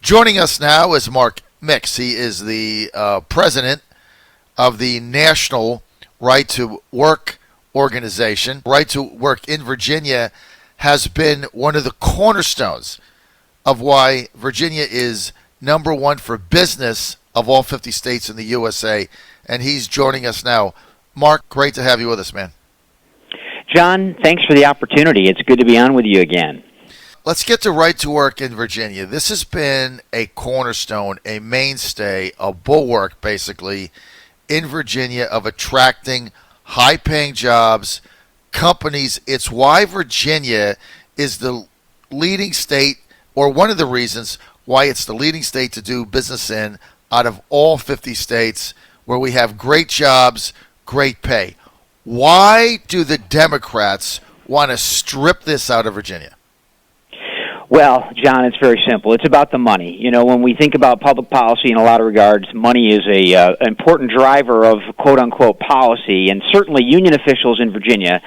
Joining us now is Mark Mix. He is the president of the National Right to Work organization. Right to Work in Virginia has been one of the cornerstones of why Virginia is number one for business of all 50 states in the USA. And he's joining us now. Mark, great to have you with us, man. John, thanks for the opportunity. It's good to be on with you again. Let's get to Right to Work in Virginia. This has been a cornerstone, a mainstay, a bulwark, basically, in Virginia of attracting high-paying jobs, companies. It's why Virginia is the leading state, or one of the reasons why it's the leading state to do business in out of all 50 states, where we have great jobs, great pay. Why do the Democrats want to strip this out of Virginia? Well, John, it's very simple. It's about the money. You know, when we think about public policy in a lot of regards, money is an important driver of quote-unquote policy, and certainly union officials in Virginia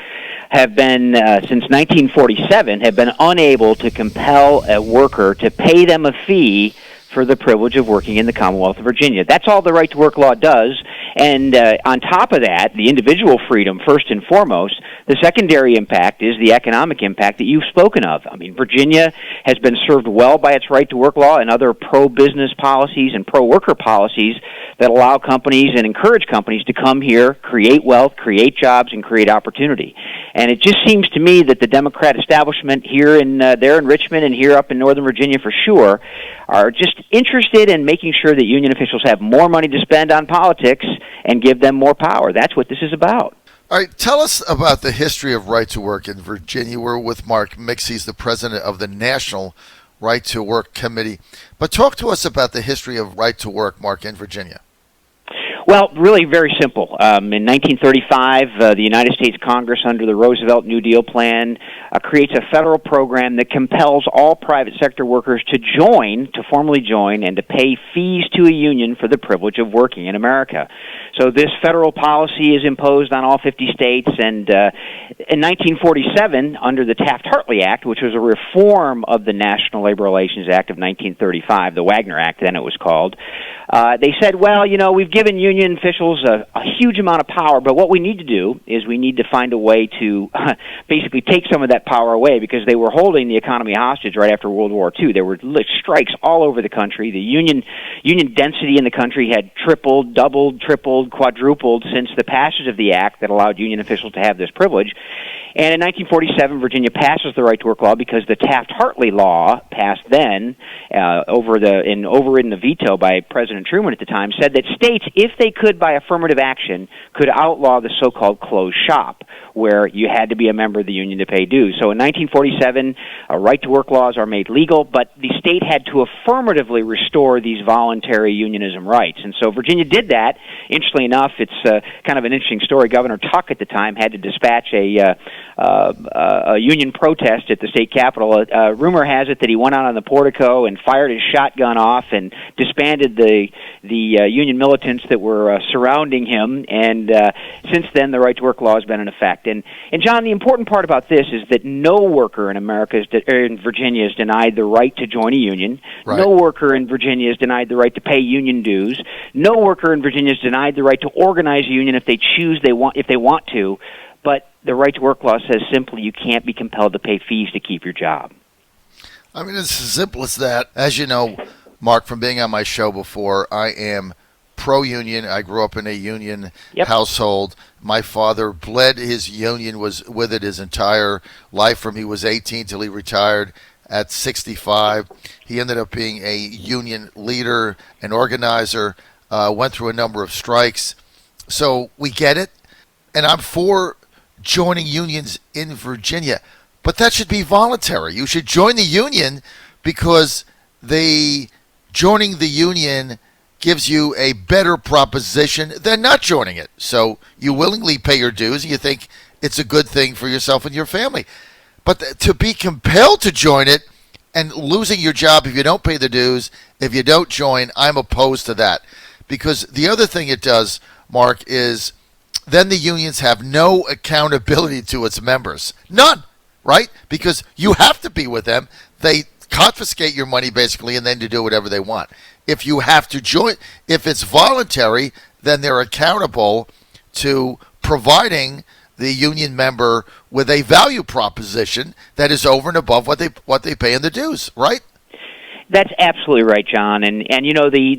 have been, since 1947, have been unable to compel a worker to pay them a fee for the privilege of working in the Commonwealth of Virginia. That's all the Right to Work law does. And on top of that, the individual freedom, first and foremost, the secondary impact is the economic impact that you've spoken of. I mean, Virginia has been served well by its Right to Work law and other pro-business policies and pro-worker policies that allow companies and encourage companies to come here, create wealth, create jobs, and create opportunity. And it just seems to me that the Democrat establishment here there in Richmond and here up in Northern Virginia for sure are just interested in making sure that union officials have more money to spend on politics and give them more power. That's what this is about. All right, tell us about the history of Right to Work in Virginia. We're with Mark Mix. He's the president of the National Right to Work Committee. But talk to us about the history of Right to Work, Mark, in Virginia. Well, really very simple. In 1935, the United States Congress, under the Roosevelt New Deal plan, creates a federal program that compels all private sector workers to formally join, and to pay fees to a union for the privilege of working in America. So this federal policy is imposed on all 50 states, and in 1947, under the Taft-Hartley Act, which was a reform of the National Labor Relations Act of 1935, the Wagner Act then it was called, they said, well, you know, we've given union officials a huge amount of power, but what we need to do is we need to find a way to basically take some of that power away, because they were holding the economy hostage right after World War II. There were strikes all over the country. The union density in the country had tripled, doubled, tripled, quadrupled since the passage of the act that allowed union officials to have this privilege. And in 1947, Virginia passes the Right to Work law because the Taft-Hartley law, passed then, overridden the veto by President Truman at the time, said that states, if they could by affirmative action, could outlaw the so-called closed shop, where you had to be a member of the union to pay dues. So in 1947, Right to Work laws are made legal, but the state had to affirmatively restore these voluntary unionism rights. And so Virginia did that. Interestingly enough, it's kind of an interesting story. Governor Tuck at the time had to dispatch a union protest at the state capitol. Rumor has it that he went out on the portico and fired his shotgun off and disbanded the union militants that were surrounding him. And since then, the Right to Work law has been in effect. And John, the important part about this is that no worker in in Virginia is denied the right to join a union. Right. No worker in Virginia is denied the right to pay union dues. No worker in Virginia is denied the right to organize a union if they want to. But the Right to Work law says simply you can't be compelled to pay fees to keep your job. I mean, it's as simple as that. As you know, Mark, from being on my show before, I am pro-union. I grew up in a union household. My father bled his union, was with it his entire life from he was 18 till he retired at 65. He ended up being a union leader, an organizer, went through a number of strikes. So we get it, and I'm for joining unions in Virginia. But that should be voluntary. You should join the union because joining the union gives you a better proposition than not joining it. So you willingly pay your dues and you think it's a good thing for yourself and your family. But to be compelled to join it and losing your job if you don't pay the dues, if you don't join, I'm opposed to that. Because the other thing it does, Mark, is then the unions have no accountability to its members. None, right? Because you have to be with them. They confiscate your money basically, and then to do whatever they want. If you have to join, if it's voluntary, then they're accountable to providing the union member with a value proposition that is over and above what they pay in the dues, right? That's absolutely right, John. And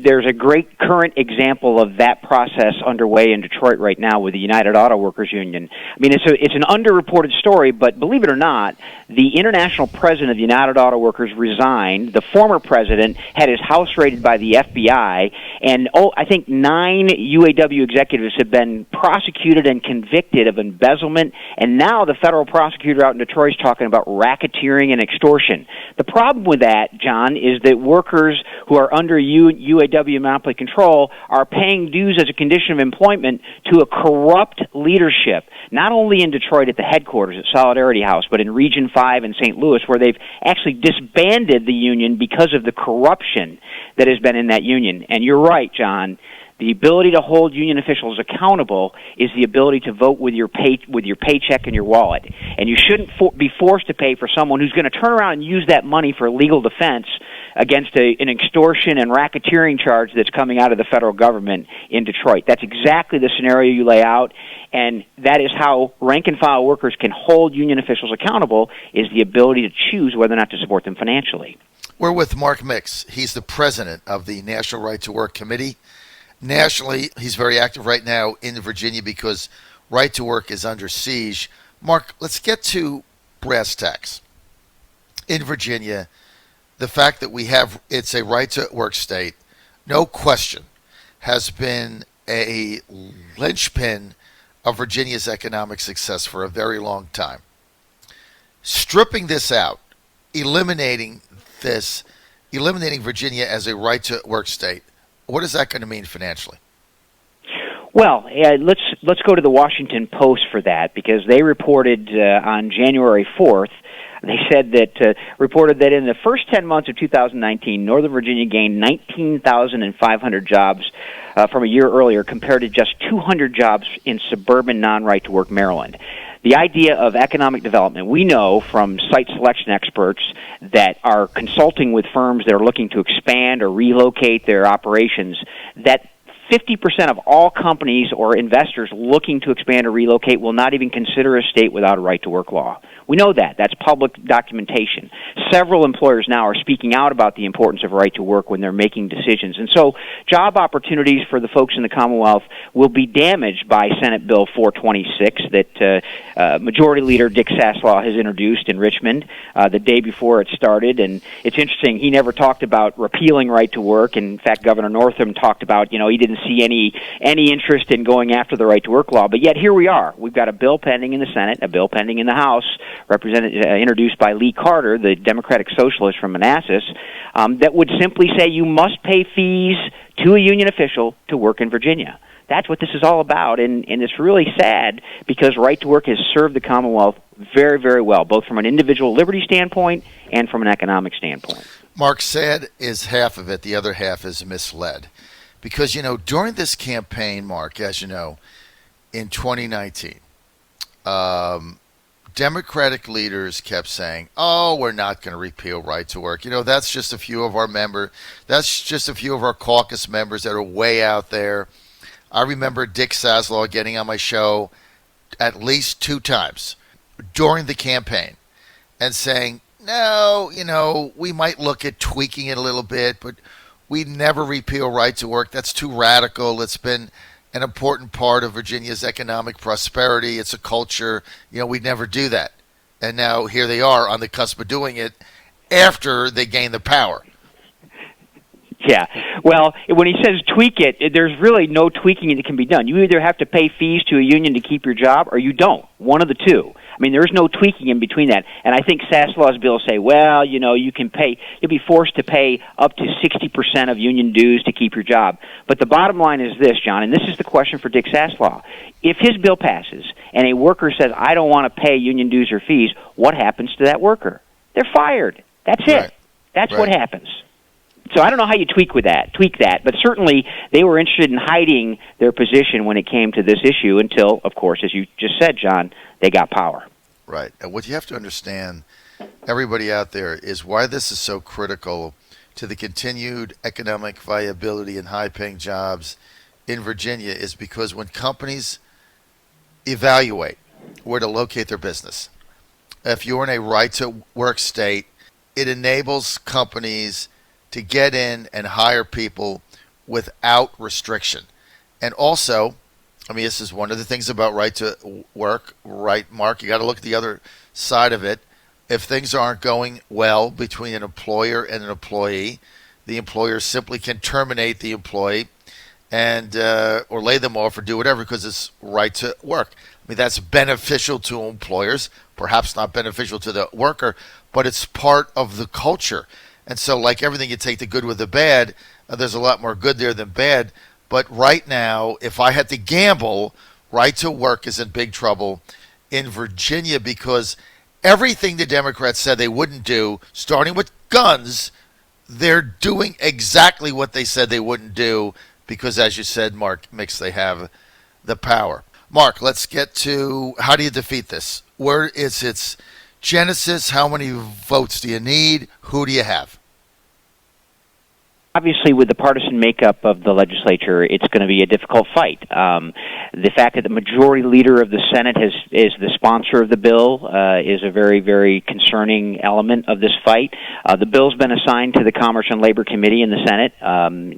there's a great current example of that process underway in Detroit right now with the United Auto Workers Union. I mean, it's an underreported story, but believe it or not, the international president of the United Auto Workers resigned. The former president had his house raided by the FBI, and I think 9 UAW executives have been prosecuted and convicted of embezzlement, and now the federal prosecutor out in Detroit is talking about racketeering and extortion. The problem with that, John, is that workers who are under UAW monopoly control are paying dues as a condition of employment to a corrupt leadership, not only in Detroit at the headquarters at Solidarity House, but in Region 5 in St. Louis, where they've actually disbanded the union because of the corruption that has been in that union. And you're right, John. The ability to hold union officials accountable is the ability to vote with your paycheck and your wallet. And you shouldn't be forced to pay for someone who's going to turn around and use that money for legal defense against an extortion and racketeering charge that's coming out of the federal government in Detroit. That's exactly the scenario you lay out, and that is how rank-and-file workers can hold union officials accountable, is the ability to choose whether or not to support them financially. We're with Mark Mix. He's the president of the National Right to Work Committee. Nationally, he's very active right now in Virginia because right to work is under siege. Mark, let's get to brass tacks. In Virginia, the fact that it's a right to work state, no question, has been a linchpin of Virginia's economic success for a very long time. Stripping this out, eliminating Virginia as a right to work state, what is that going to mean financially? Well, let's go to the Washington Post for that, because they reported on January 4th, they said that reported that in the first 10 months of 2019, Northern Virginia gained 19,500 jobs from a year earlier, compared to just 200 jobs in suburban non-right-to-work Maryland. The idea of economic development, we know from site selection experts that are consulting with firms that are looking to expand or relocate their operations, that 50% of all companies or investors looking to expand or relocate will not even consider a state without a right-to-work law. We know that. That's public documentation. Several employers now are speaking out about the importance of right to work when they're making decisions. And so job opportunities for the folks in the Commonwealth will be damaged by Senate Bill 426 that Majority Leader Dick Saslaw has introduced in Richmond the day before it started. And it's interesting, he never talked about repealing right to work. In fact, Governor Northam talked about, he didn't see any interest in going after the right to work law. But yet here we are. We've got a bill pending in the Senate, a bill pending in the House, introduced by Lee Carter, the Democratic Socialist from Manassas, that would simply say you must pay fees to a union official to work in Virginia. That's what this is all about, and it's really sad because right to work has served the Commonwealth very, very well, both from an individual liberty standpoint and from an economic standpoint. Mark, sad is half of it. The other half is misled. Because, during this campaign, Mark, as you know, in 2019, Democratic leaders kept saying, we're not going to repeal right to work. That's just a few of our members. That's just a few of our caucus members that are way out there. I remember Dick Saslaw getting on my show at least 2 times during the campaign and saying, no, we might look at tweaking it a little bit, but we'd never repeal right to work. That's too radical. It's been an important part of Virginia's economic prosperity. It's a culture. We'd never do that. And now here they are on the cusp of doing it after they gain the power. Yeah. Well, when he says tweak it, there's really no tweaking that can be done. You either have to pay fees to a union to keep your job or you don't. One of the two. I mean, there's no tweaking in between that. And I think Saslaw's bill say, you'll be forced to pay up to 60% of union dues to keep your job. But the bottom line is this, John, and this is the question for Dick Saslaw. If his bill passes and a worker says, I don't want to pay union dues or fees, what happens to that worker? They're fired. That's it. Right. That's what happens. So I don't know how you tweak that, but certainly they were interested in hiding their position when it came to this issue until, of course, as you just said, John, they got power. Right. And what you have to understand everybody out there is why this is so critical to the continued economic viability and high-paying jobs in Virginia is because when companies evaluate where to locate their business, if you're in a right-to-work state, it enables companies to get in and hire people without restriction. And also, I mean, this is one of the things about right to work, right, Mark? You got to look at the other side of it. If things aren't going well between an employer and an employee, the employer simply can terminate the employee and or lay them off or do whatever because it's right to work. I mean, that's beneficial to employers, perhaps not beneficial to the worker, but it's part of the culture. And so, like everything, you take the good with the bad. There's a lot more good there than bad. But right now, if I had to gamble, right to work is in big trouble in Virginia because everything the Democrats said they wouldn't do, starting with guns, they're doing exactly what they said they wouldn't do because, as you said, Mark Mix, they have the power. Mark, let's get to how do you defeat this? Where is its genesis? How many votes do you need? Who do you have? Obviously, with the partisan makeup of the legislature, it's going to be a difficult fight. The fact that the majority leader of the Senate is the sponsor of the bill is a very, very concerning element of this fight. The bill's been assigned to the Commerce and Labor Committee in the Senate.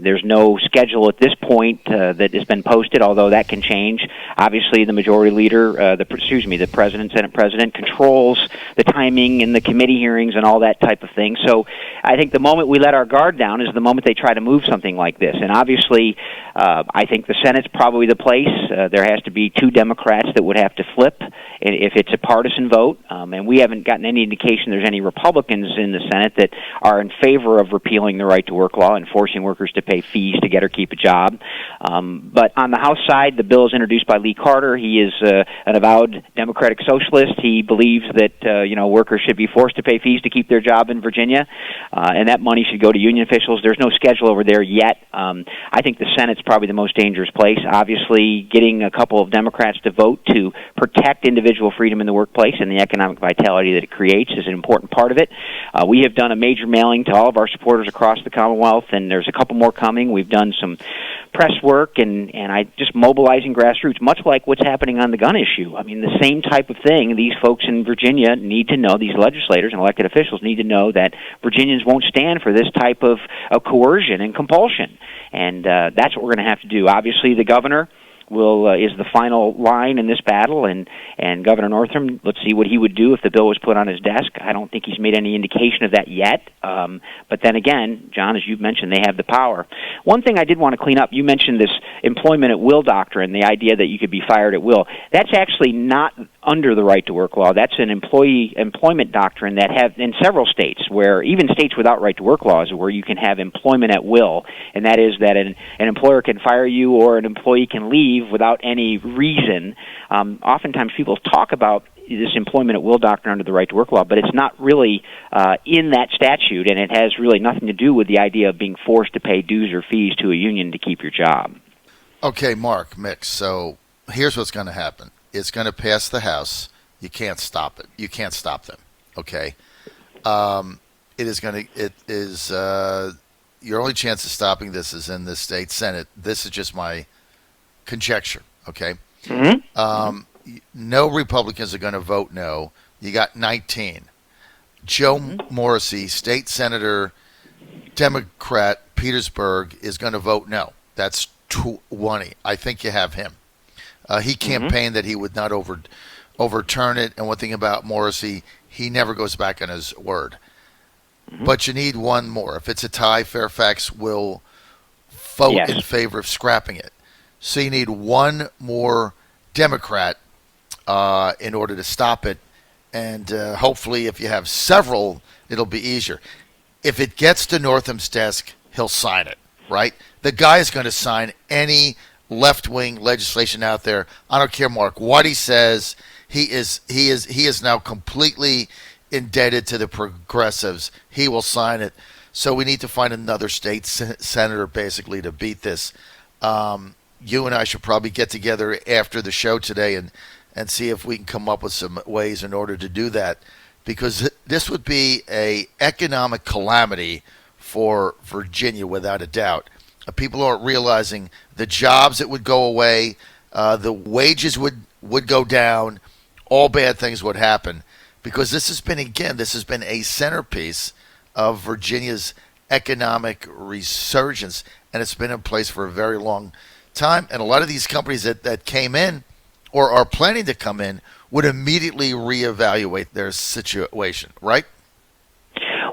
There's no schedule at this point that has been posted, although that can change. Obviously, the majority leader, the president, Senate president, controls the timing and the committee hearings and all that type of thing. So I think the moment we let our guard down is the moment they try to move something like this. And obviously, I think the Senate's probably the place. There has to be 2 Democrats that would have to flip if it's a partisan vote. And we haven't gotten any indication there's any Republicans in the Senate that are in favor of repealing the right-to-work law and forcing workers to pay fees to get or keep a job. But on the House side, the bill is introduced by Lee Carter. He is an avowed Democratic socialist. He believes that workers should be forced to pay fees to keep their job in Virginia, and that money should go to union officials. There's no schedule over there yet. I think the Senate's probably the most dangerous place. Obviously, getting a couple of Democrats to vote to protect individual freedom in the workplace and the economic vitality that it creates is an important part of it. We have done a major mailing to all of our supporters across the Commonwealth, and there's a couple more coming. We've done some press work and I just mobilizing grassroots, much like what's happening on the gun issue. I mean, the same type of thing. These folks in Virginia need to know, these legislators and elected officials need to know that Virginians won't stand for this type of coercion and compulsion. And that's what we're going to have to do. Obviously, the governor is the final line in this battle, and Governor Northam, let's see what he would do if the bill was put on his desk. I don't think he's made any indication of that yet. But then again, John, as you've mentioned, they have the power. One thing I did want to clean up, you mentioned this employment at will doctrine, the idea that you could be fired at will. That's actually not under the right-to-work law. That's an employment doctrine that have in several states, where even states without right-to-work laws, where you can have employment at will, and that is that an employer can fire you or an employee can leave without any reason. Oftentimes people talk about this employment at will doctrine under the right-to-work law, but it's not really in that statute, and it has really nothing to do with the idea of being forced to pay dues or fees to a union to keep your job. Okay, Mark Mix, so here's what's going to happen. It's going to pass the House. You can't stop it. You can't stop them, okay? Your only chance of stopping this is in the state Senate. This is just my conjecture, okay? Mm-hmm. No Republicans are going to vote no. You got 19. Joe Morrissey, state senator, Democrat, Petersburg, is going to vote no. That's 20. I think you have him. He campaigned that he would not overturn it. And one thing about Morrissey, he never goes back on his word. Mm-hmm. But you need one more. If it's a tie, Fairfax will vote in favor of scrapping it. So you need one more Democrat in order to stop it. And hopefully if you have several, it'll be easier. If it gets to Northam's desk, he'll sign it, right? The guy is going to sign any left-wing legislation out there. I don't care, Mark, what he says. He is now completely indebted to the progressives. He will sign it. So we need to find another state senator basically to beat this. You and I should probably get together after the show today and see if we can come up with some ways in order to do that, because this would be a economic calamity for Virginia without a doubt. People aren't realizing the jobs that would go away, the wages would go down, all bad things would happen, because this has been a centerpiece of Virginia's economic resurgence, and it's been in place for a very long time. And a lot of these companies that came in or are planning to come in would immediately reevaluate their situation, right?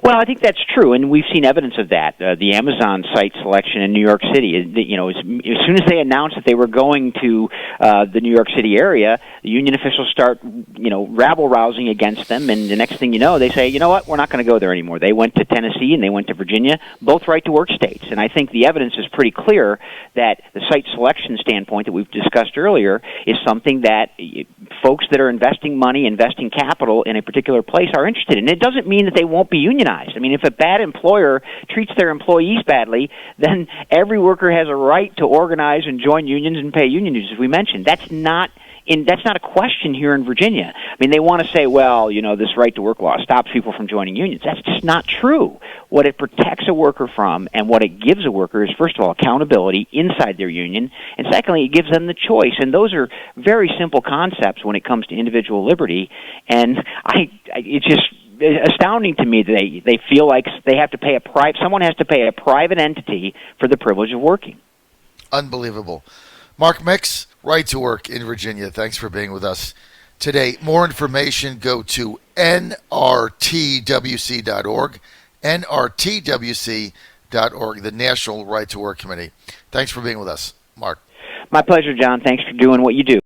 Well, I think that's true, and we've seen evidence of that. The Amazon site selection in New York City, you know, as soon as they announced that they were going to the New York City area, the union officials start, you know, rabble-rousing against them, and the next thing you know, they say, you know what, we're not going to go there anymore. They went to Tennessee and they went to Virginia, both right-to-work states, and I think the evidence is pretty clear that the site selection standpoint that we've discussed earlier is something that folks that are investing money, investing capital in a particular place are interested in. It doesn't mean that they won't be unionized. I mean, if a bad employer treats their employees badly, then every worker has a right to organize and join unions and pay union dues, as we mentioned. That's not a question here in Virginia. I mean, they want to say, well, you know, this right-to-work law stops people from joining unions. That's just not true. What it protects a worker from and what it gives a worker is, first of all, accountability inside their union, and secondly, it gives them the choice. And those are very simple concepts when it comes to individual liberty. And it's just astounding to me that they feel like they have to pay someone has to pay a private entity for the privilege of working. Unbelievable. Mark Mix, Right to Work in Virginia. Thanks for being with us today. More information, go to nrtwc.org, nrtwc.org, the National Right to Work Committee. Thanks for being with us, Mark. My pleasure, John. Thanks for doing what you do.